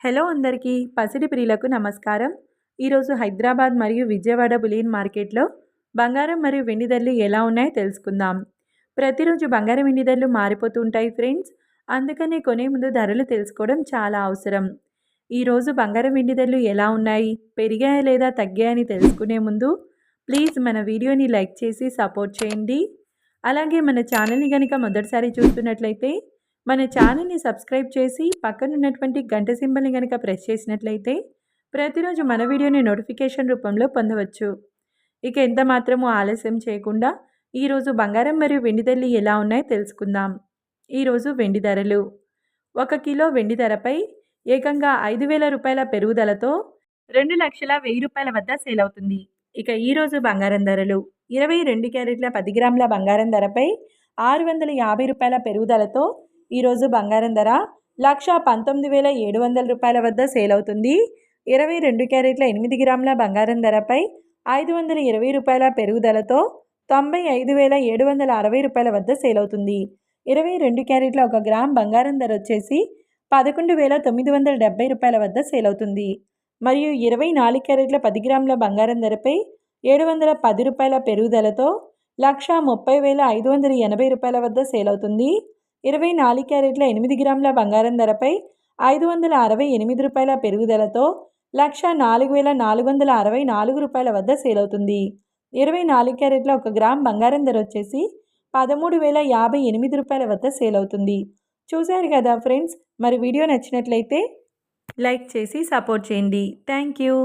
Hello అందరికీ పసిడి ప్రియులకు నమస్కారం. ఈరోజు హైదరాబాద్ మరియు విజయవాడ బులియన్ మార్కెట్లో బంగారం మరియు వెండి ధరలు ఎలా ఉన్నాయో తెలుసుకుందాం. ప్రతిరోజు బంగారం వెండి ధరలు మారిపోతూ ఉంటాయి ఫ్రెండ్స్. అందుకనే కొనే ముందు ధరలు తెలుసుకోవడం చాలా అవసరం. ఈరోజు బంగారం వెండి ధరలు ఎలా ఉన్నాయి, పెరిగాయా లేదా తగ్గాయని తెలుసుకునే ముందు ప్లీజ్ మన వీడియోని లైక్ చేసి సపోర్ట్ చేయండి. అలాగే మన ఛానల్ని కనుక మొదటిసారి చూస్తున్నట్లయితే మన ఛానల్ని సబ్స్క్రైబ్ చేసి పక్కనున్నటువంటి గంట సింబల్ని కనుక ప్రెస్ చేసినట్లయితే ప్రతిరోజు మన వీడియోని నోటిఫికేషన్ రూపంలో పొందవచ్చు. ఇక ఎంత మాత్రమూ ఆలస్యం చేయకుండా ఈరోజు బంగారం మరియు వెండి ధరలు ఎలా ఉన్నాయో తెలుసుకుందాం. ఈరోజు వెండి ధరలు 1 కిలో వెండి ధరపై ఏకంగా 5,000 రూపాయల పెరుగుదలతో 2,10,000 రూపాయల వద్ద సేల్ అవుతుంది. ఇక ఈరోజు బంగారం ధరలు 22 క్యారెట్ల 10 గ్రాముల బంగారం ధరపై 650 రూపాయల పెరుగుదలతో ఈరోజు బంగారం ధర 1,19,700 రూపాయల వద్ద సేల్ అవుతుంది. 22 క్యారెట్ల 8 గ్రాముల బంగారం ధరపై 520 రూపాయల పెరుగుదలతో 95,760 రూపాయల వద్ద సేల్ అవుతుంది. 22 క్యారెట్ల 1 గ్రామ్ బంగారం ధర వచ్చేసి 11,970 రూపాయల వద్ద సేల్ అవుతుంది. మరియు 24 క్యారెట్ల 10 గ్రాముల బంగారం ధరపై 710 రూపాయల పెరుగుదలతో 1,30,580 రూపాయల వద్ద సేల్ అవుతుంది. 24 క్యారెట్ల 8 గ్రాముల బంగారం ధరపై 568 రూపాయల పెరుగుదలతో 1,04,464 రూపాయల వద్ద సేల్ అవుతుంది. 24 క్యారెట్ల 1 గ్రామ్ బంగారం ధర వచ్చేసి 13,058 రూపాయల వద్ద సేల్ అవుతుంది. చూశారు కదా ఫ్రెండ్స్, మరి వీడియో నచ్చినట్లయితే లైక్ చేసి సపోర్ట్ చేయండి. Thank you.